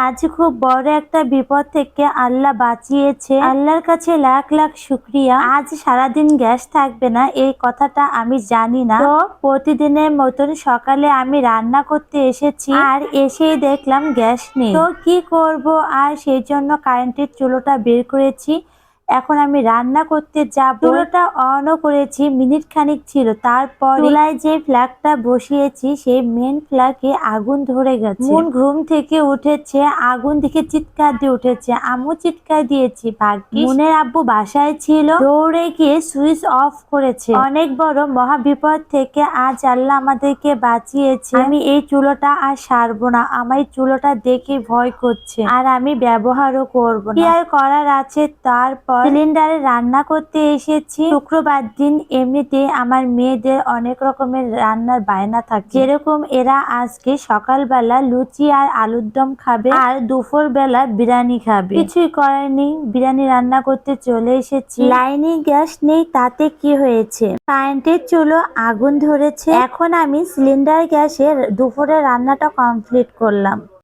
আজ খুব বড় একটা বিপদ থেকে আল্লাহ বাঁচিয়েছে। আল্লাহর কাছে লাখ লাখ শুকরিয়া। আজ সারাদিন গ্যাস থাকবে না এই কথাটা আমি জানি না। তো প্রতিদিনের মতন সকালে আমি রান্না করতে এসেছি, আর এসেই দেখলাম গ্যাস নেই। তো কি করব, আর সেই জন্য কারেন্টের চুলোটা বের করেছি। এখন আমি রান্না করতে যাব। চুলোটা অনও করেছি, মিনিট খানিক ছিল। তারপর চুলায় যে ফ্ল্যাগটা বসিয়েছি সেই মেন ফ্ল্যাগে আগুন ধরে গেছে। মন ঘুম থেকে উঠেছে, আগুন দেখে চিৎকার দিয়ে উঠেছে। আম্মু চিৎকার দিয়েছি, ভাগ্যিস মনের আব্বু বাসায় ছিল, দৌড়ে গিয়ে সুইচ অফ করেছে। অনেক বড় মহা বিপদ থেকে আজ আল্লাহ আমাদেরকে বাঁচিয়েছে। আমি এই চুলোটা আর সারবো না, আমার এই চুলোটা দেখে ভয় করছে, আর আমি ব্যবহারও করব না। কি আর করার আছে। তারপর সিলিন্ডারে রান্না করতে এসেছি। শুক্রবার দিন এমনিতে আমার মেয়েদের অনেক রকমের রান্নার বায়না থাকে, যেরকম এরা আজকে সকালবেলা লুচি আর আলুর দম খাবে, আর দুপুর বেলা বিরিয়ানি খাবে। কিছুই করার নেই, বিরিয়ানি রান্না করতে চলে এসেছি। লাইনে গ্যাস নেই, তাতে কি হয়েছে, কারেন্টের চুলো আগুন ধরেছে। এখন আমি সিলিন্ডার গ্যাসে দুপুরে রান্নাটা কমপ্লিট করলাম।